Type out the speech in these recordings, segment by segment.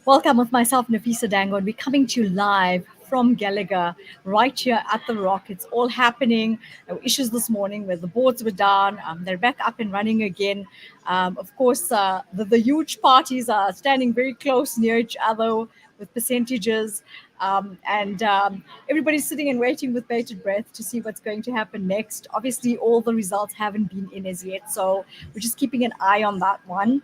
Welcome with myself, Nafisa Dangon. We're coming to you live from Gallagher, right here at the Rock. It's all happening. There were issues this morning where the boards were down. They're back up and running again. Of course, the huge parties are standing very close near each other with percentages. And everybody's sitting and waiting with bated breath to see what's going to happen next. Obviously, all the results haven't been in as yet, so we're just keeping an eye on that one.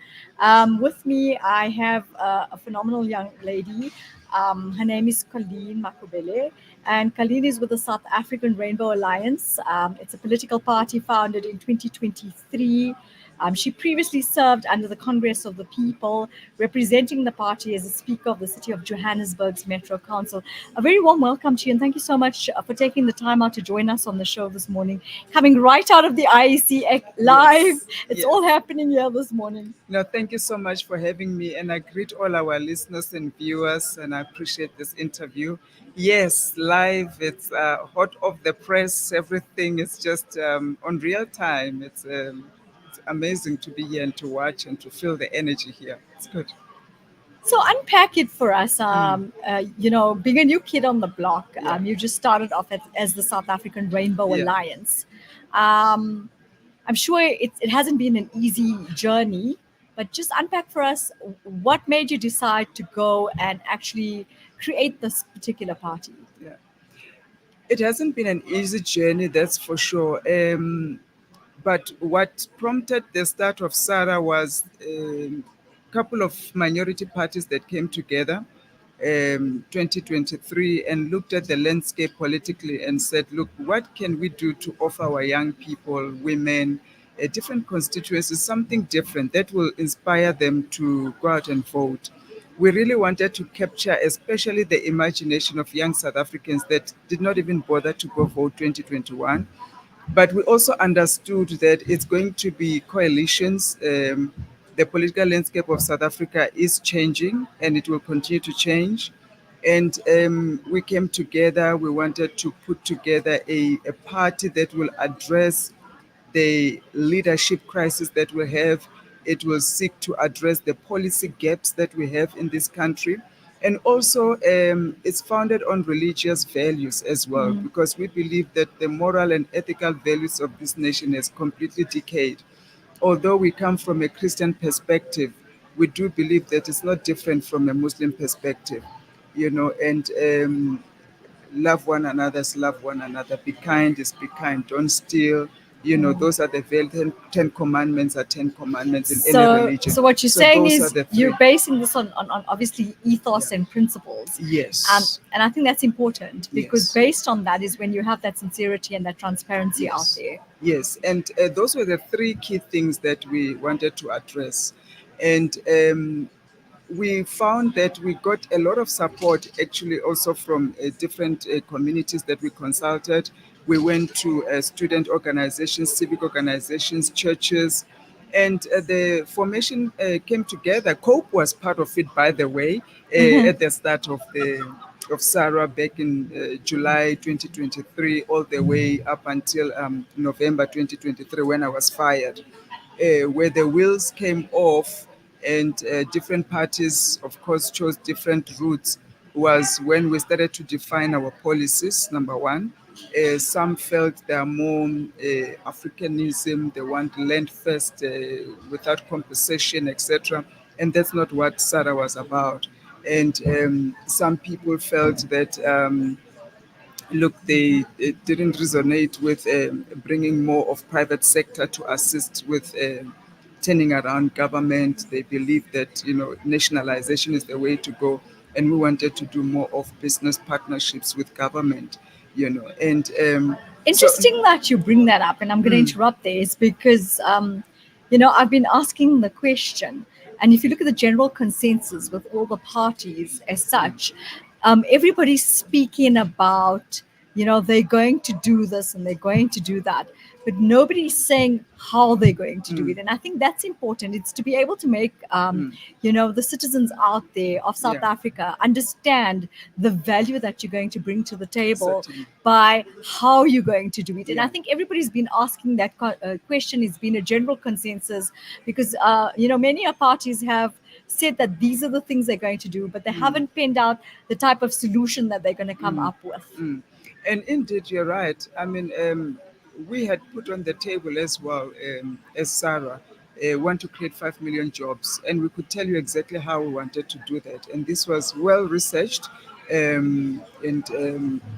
With me, I have a phenomenal young lady. Her name is Colleen Makhubele, and Colleen is with the South African Rainbow Alliance. It's a political party founded in 2023. She previously served under the Congress of the People, representing the party as a Speaker of the City of Johannesburg's Metro Council. A very warm welcome to you, and thank you so much for taking the time out to join us on the show this morning. Coming right out of the IEC live, it's all happening here this morning. No, thank you so much for having me, and I greet all our listeners and viewers, and I appreciate this interview. Yes, live, it's hot off the press, everything is just on real time. It's amazing to be here and to watch and to feel the energy here. It's good. So unpack it for us. Being a new kid on the block, you just started off as the South African Rainbow Alliance. I'm sure it hasn't been an easy journey, but just unpack for us what made you decide to go and actually create this particular party. Yeah. It hasn't been an easy journey, that's for sure. But what prompted the start of SARA was a couple of minority parties that came together 2023 and looked at the landscape politically and said, look, what can we do to offer our young people, women, different constituencies, something different that will inspire them to go out and vote. We really wanted to capture especially the imagination of young South Africans that did not even bother to go vote 2021. But we also understood that it's going to be coalitions. The political landscape of South Africa is changing and it will continue to change. And we came together, we wanted to put together a party that will address the leadership crisis that we have. It will seek to address the policy gaps that we have in this country. And also, it's founded on religious values as well, because we believe that the moral and ethical values of this nation has completely decayed. Although we come from a Christian perspective, we do believe that it's not different from a Muslim perspective, and love one another, love one another, be kind is be kind, don't steal. Those are the very 10 commandments are 10 commandments in any religion. So what you're saying is you're three. basing this on obviously ethos and principles. Yes. And I think that's important because Yes. based on that is when you have that sincerity and that transparency out there. Yes, and those were the three key things that we wanted to address. And we found that we got a lot of support actually also from different communities that we consulted. We went to student organizations, civic organizations, churches, and the formation came together. COPE was part of it, by the way, at the start of SARA back in July 2023, all the way up until November 2023 when I was fired, where the wheels came off and different parties, of course, chose different routes, was when we started to define our policies, number one. Some felt they are more Africanism, they want land first without compensation, etc. And that's not what SARA was about. And some people felt that look, they didn't resonate with bringing more of private sector to assist with turning around government. They believe that nationalization is the way to go, and we wanted to do more of business partnerships with government. And Interesting that you bring that up, and I'm going to interrupt there, is because I've been asking the question, and if you look at the general consensus with all the parties as such, everybody's speaking about they're going to do this and they're going to do that, but nobody's saying how they're going to do it. And I think that's important. It's to be able to make the citizens out there of South Africa understand the value that you're going to bring to the table. Certainly. By how you're going to do it. And I think everybody's been asking that question. It's been a general consensus because many parties have said that these are the things they're going to do, but they haven't pinned out the type of solution that they're going to come up with. And indeed, you're right. I mean, we had put on the table as well, as Sarah, want to create 5 million jobs. And we could tell you exactly how we wanted to do that. And this was well researched and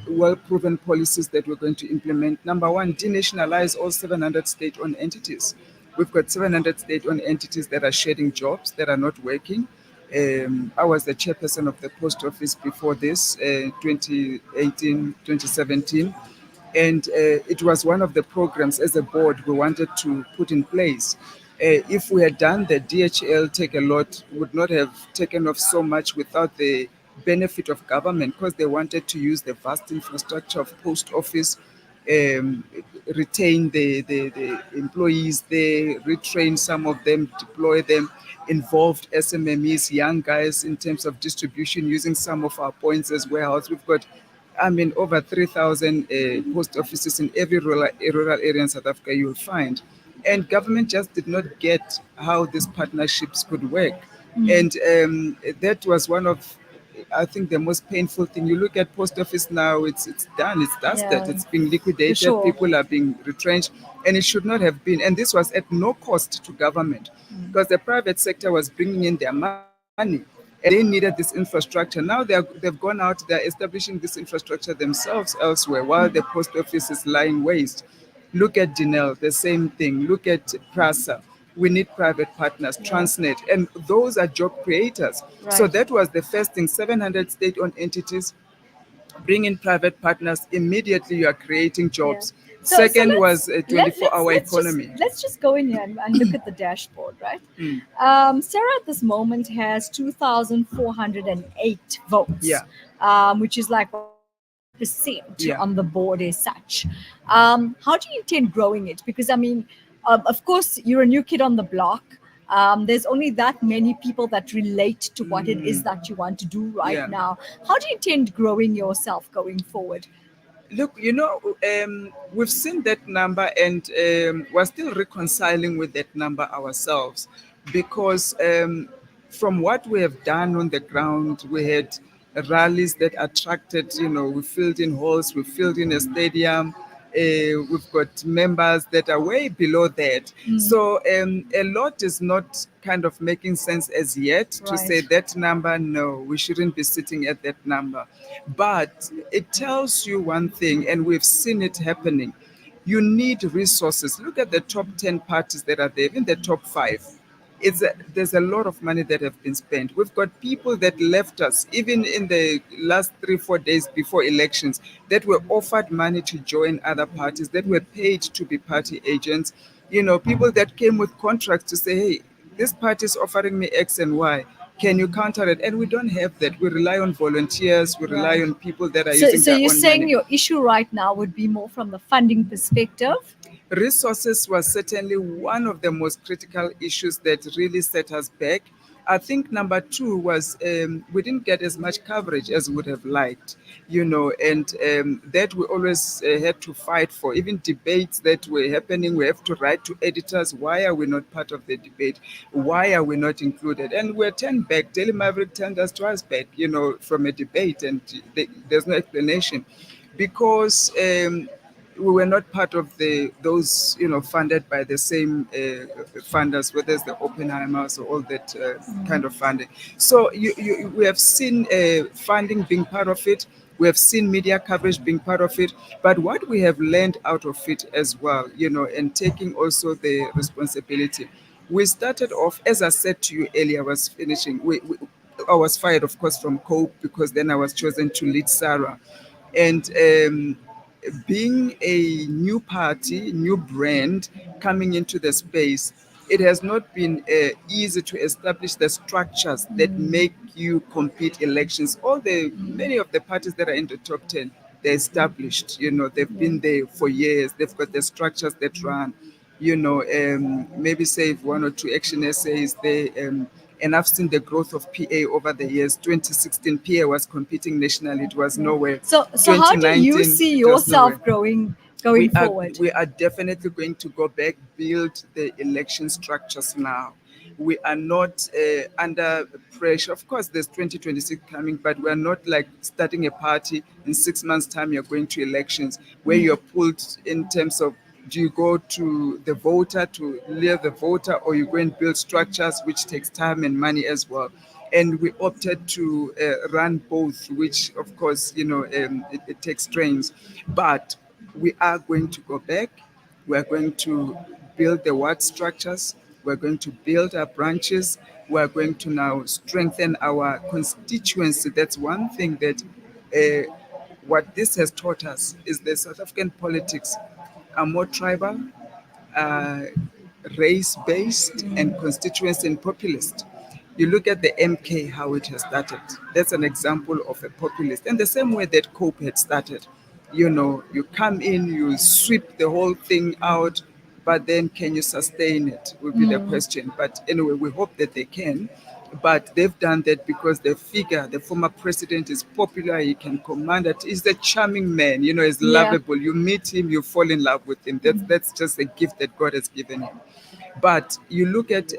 well proven policies that we're going to implement. Number one, denationalize all 700 state owned entities. We've got 700 state owned entities that are shedding jobs, that are not working. I was the chairperson of the post office before this, 2018, 2017. And it was one of the programs as a board we wanted to put in place. If we had done the DHL Take a Lot, would not have taken off so much without the benefit of government, because they wanted to use the vast infrastructure of post office, um, retain the employees there, retrain some of them, deploy them, involved SMMEs, young guys in terms of distribution, using some of our points as warehouse. We've got, I mean, over 3,000 post offices in every rural area in South Africa you'll find. And government just did not get how these partnerships could work. And that was one of, I think, the most painful thing. You look at post office now; it's done, it's dusted, Yeah, it's being for liquidated. sure. People are being retrenched, and it should not have been. And this was at no cost to government, because the private sector was bringing in their money, and they needed this infrastructure. Now they've gone out; they're establishing this infrastructure themselves elsewhere, while the post office is lying waste. Look at Dinel, the same thing. Look at Prasa. We need private partners, Yeah. Transnet, and those are job creators. So Right. that was the first thing, 700 state-owned entities, bring in private partners, immediately you are creating Yeah. jobs. So Second was a 24-hour economy. let's just go in here and look at the dashboard, right? Sarah at this moment has 2,408 votes, Yeah, which is like what 40% yeah. on the board as such. How do you intend growing it? Because I mean, of course, you're a new kid on the block. There's only that many people that relate to what it is that you want to do right Yeah. now. How do you intend growing yourself going forward? Look, we've seen that number, and we're still reconciling with that number ourselves, because from what we have done on the ground, we had rallies that attracted, we filled in halls, we filled in a stadium. We've got members that are way below that. So a lot is not kind of making sense as yet to say Right. that number, no, we shouldn't be sitting at that number. But it tells you one thing, and we've seen it happening. You need resources. Look at the top 10 parties that are there, even the top five. There's a lot of money that have been spent. We've got people that left us, even in the last 3-4 days before elections, that were offered money to join other parties, that were paid to be party agents. People that came with contracts to say, hey, this party is offering me X and Y. Can you counter it? And we don't have that. We rely on volunteers. We rely Right. on people that are So, using so their you're own saying money. your issue right now would be more from the funding perspective? Resources was certainly one of the most critical issues that really set us back. I think number two was we didn't get as much coverage as we would have liked, and that we always had to fight for. Even debates that were happening, we have to write to editors, why are we not part of the debate? Why are we not included? And we're turned back. Daily Maverick turned us twice back, from a debate, and there's no explanation, because we were not part of those funded by the same funders, whether it's the Oppenheimers or all that kind of funding. So we have seen funding being part of it. We have seen media coverage being part of it. But what we have learned out of it as well, and taking also the responsibility. We started off, as I said to you earlier, I was finishing. I was fired, of course, from COPE, because then I was chosen to lead Sarah. And being a new party, new brand coming into the space, it has not been easy to establish the structures that make you compete elections. Many of the parties that are in the top 10, they're established. They've been there for years. They've got the structures that run. Maybe save one or two action essays there. And I've seen the growth of PA over the years. 2016, PA was competing nationally. It was Yeah. nowhere. So how do you 2019, see it was nowhere. yourself growing We going are forward? we are definitely going to go back, build the election structures now. We are not under pressure. Of course, there's 2026 coming, but we're not like starting a party in 6 months' time. You're going to elections where you're pulled in terms of, do you go to the voter to lure the voter, or you go and build structures, which takes time and money as well. And we opted to run both, which of course, it takes strains. But we are going to go back. We are going to build the ward structures. We're going to build our branches. We're going to now strengthen our constituency. That's one thing that what this has taught us is the South African politics are more tribal, uh, race-based, and constituency and populist. You look at the MK, how it has started. That's an example of a populist. And the same way that COPE had started. You come in, you sweep the whole thing out, but then can you sustain it will be the question. But anyway, we hope that they can. But they've done that because they figure the former president is popular, he can command it. He's a charming man, he's Yeah. lovable. You meet him, you fall in love with him. That's just a gift that God has given him. But you look at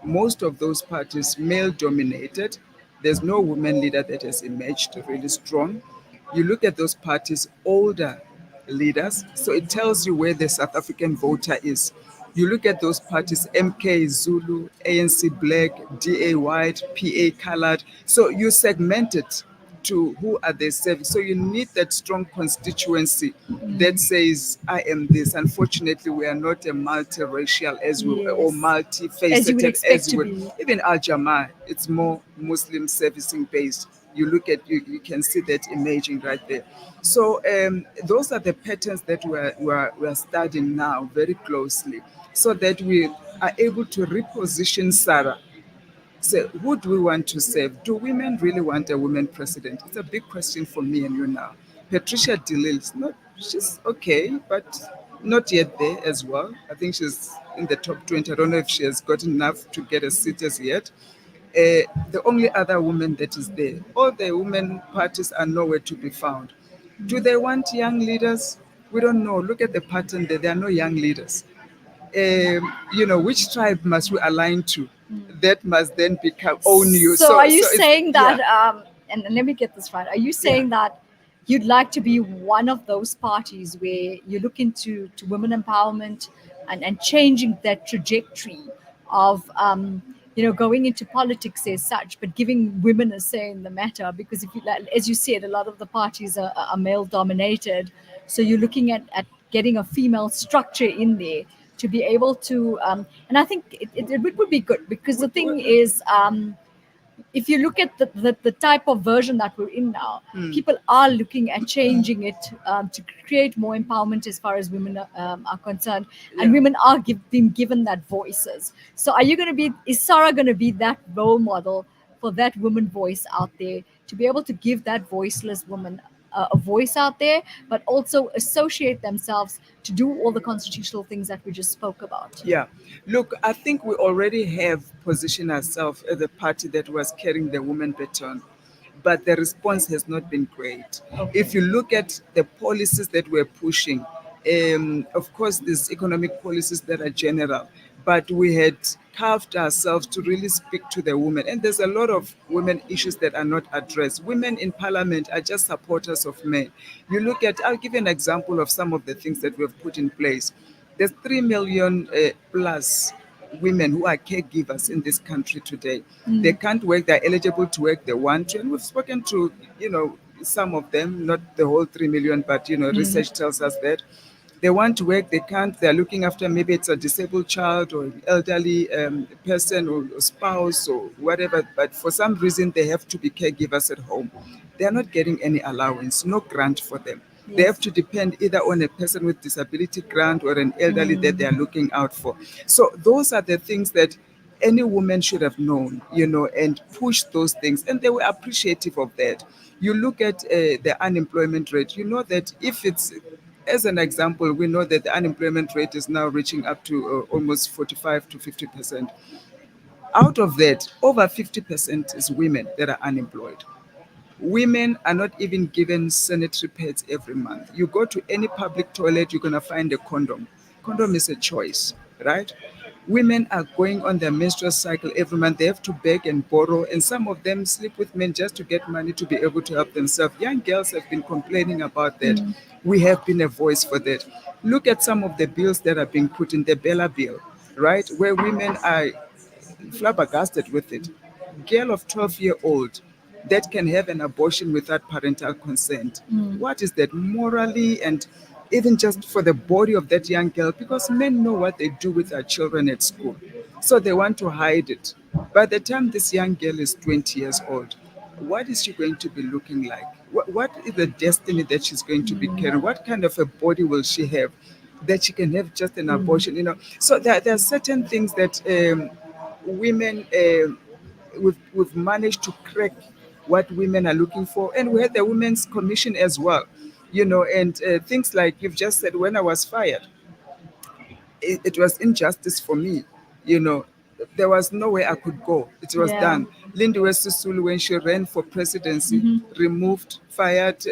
most of those parties, male dominated. There's no woman leader that has emerged really strong. You look at those parties, older leaders, so it tells you where the South African voter is. You look at those parties, MK Zulu, ANC Black, DA White, PA Colored. So you segment it to who are they serving. So you need that strong constituency that says, I am this. Unfortunately, we are not a multiracial as we or Yes. As you would multifaceted expect as to you would. be. Even Al Jamaa, it's more Muslim servicing based. You look at you can see that emerging right there. So those are the patterns that we're studying now very closely, so that we are able to reposition Sarah. So who do we want to save? Do women really want a woman president? It's a big question for me and you now. Patricia DeLille's not, she's okay, but not yet there as well. I think she's in the top 20. I don't know if she has gotten enough to get a seat as yet. The only other woman that is there, all the women parties are nowhere to be found. Do they want young leaders? We don't know. Look at the pattern there. There are no young leaders. Which tribe must we align to? That must then become own you. So are you So it's saying that, yeah, and let me get this right, are you yeah, saying that you'd like to be one of those parties where you look into to women empowerment and changing that trajectory of, going into politics as such, but giving women a say in the matter? Because if you, like, as you said, a lot of the parties are male dominated. So you're looking at getting a female structure in there to be able to, and I think it would be good, because the thing is, if you look at the type of version that we're in now, people are looking at changing it, to create more empowerment as far as women are concerned, and yeah. women are being given that voices. So are you going to be, is Sarah going to be that role model for that woman voice out there, to be able to give that voiceless woman a voice out there, but also associate themselves to do all the constitutional things that we just spoke about? Yeah. Look, I think we already have positioned ourselves as a party that was carrying the women baton, but the response has not been great. If Okay. you look at the policies that we're pushing, of course, there's economic policies that are general, but we had carved ourselves to really speak to the women. And there's a lot of women issues that are not addressed. Women in parliament are just supporters of men. You look at, I'll give you an example of some of the things that we've put in place. There's 3 million plus women who are caregivers in this country today. They can't work, they're eligible to work, they want to. And we've spoken to, some of them, not the whole 3 million, but, research tells us that they want to work, they can't, they're looking after, maybe it's a disabled child or an elderly person or spouse or whatever, but for some reason they have to be caregivers at home. They're not getting any allowance, no grant for them. They have Yes. to depend either on a person with disability grant or an elderly that they are looking out for. So those are the things that any woman should have known, and push those things. And they were appreciative of that. You look at the unemployment rate, you know that if it's, as an example, we know that the unemployment rate is now reaching up to almost 45 to 50%. Out of that, over 50% is women that are unemployed. Women are not even given sanitary pads every month. You go to any public toilet, you're going to find a condom. Condom is a choice, right? Women are going on their menstrual cycle every month. They have to beg and borrow, and some of them sleep with men just to get money to be able to help themselves. Young girls have been complaining about that. We have been a voice for that. Look at some of the bills that are being put in the Bella bill, right, where women are flabbergasted with it. Girl of 12-year-old that can have an abortion without parental consent. What is that morally and even just for the body of that young girl? Because men know what they do with their children at school. So they want to hide it. By the time this young girl is 20 years old, what is she going to be looking like? What is the destiny that she's going to be carrying? What kind of a body will she have that she can have just an abortion? So there are certain things that women we've managed to crack what women are looking for, and we had the women's commission as well, and things like you've just said. When I was fired, it was injustice for me. You know, there was nowhere I could go. It was Yeah. done. Lindiwe Sisulu, when she ran for presidency, removed, fired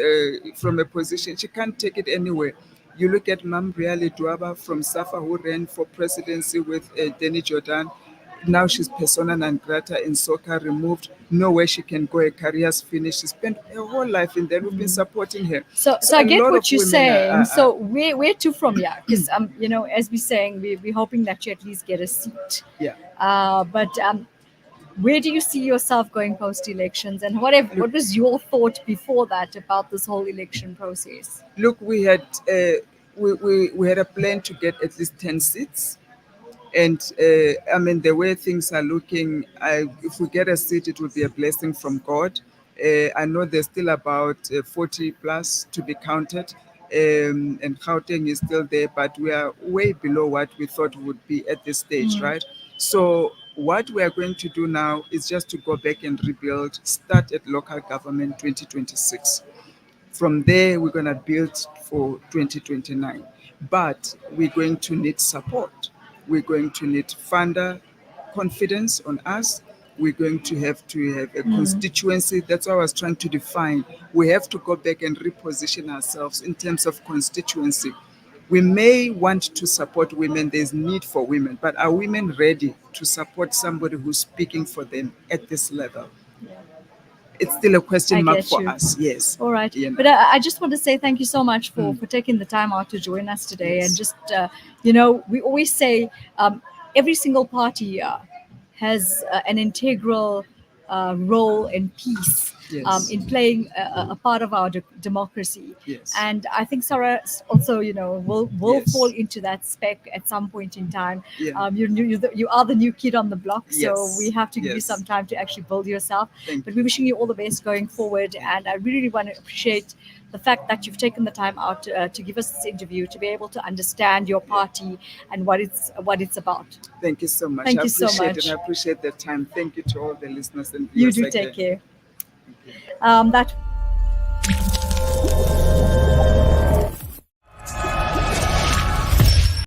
from a position. She can't take it anywhere. You look at Mam Riali Dwaba from Safa, who ran for presidency with Danny Jordan. Now she's persona non grata in soccer, removed, nowhere she can go, her career's finished. She spent her whole life in there. We've been supporting her. So So I a get lot of what you're women saying. are So where to from here? Because as we're saying, we're hoping that you at least get a seat. yeah. But where do you see yourself going post elections, and Look, what was your thought before that about this whole election process? Look, we had a plan to get at least 10 seats. And I mean, the way things are looking, if we get a seat, it will be a blessing from God. I know there's still about 40 plus to be counted, and Gauteng is still there, but we are way below what we thought would be at this stage, right? So, what we are going to do now is just to go back and rebuild, start at local government 2026. From there, we're going to build for 2029. But we're going to need support. We're going to need funder confidence on us. We're going to have a constituency. That's what I was trying to define. We have to go back and reposition ourselves in terms of constituency. We may want to support women, there's need for women, but are women ready to support somebody who's speaking for them at this level? It's still a question I mark get for you. us, yes. All right. You But know. I just want to say thank you so much for taking the time out to join us today. And Yes. just, we always say every single party has an integral role in peace, Yes. in playing a part of our democracy. Yes. And I think Sarah also, will fall Yes. into that spec at some point in time. Yeah. You are the new kid on the block, so we Yes. have to give you some Yes. time to actually build yourself. Thank But you. we're wishing you all the best going forward, and I really want to appreciate the fact that you've taken the time out to give us this interview, to be able to understand your Yeah. party and what it's about. Thank you so much. I Thank you so appreciate it. I much. appreciate the time. Thank you to all the listeners and You viewers do again. take care. Thank you. That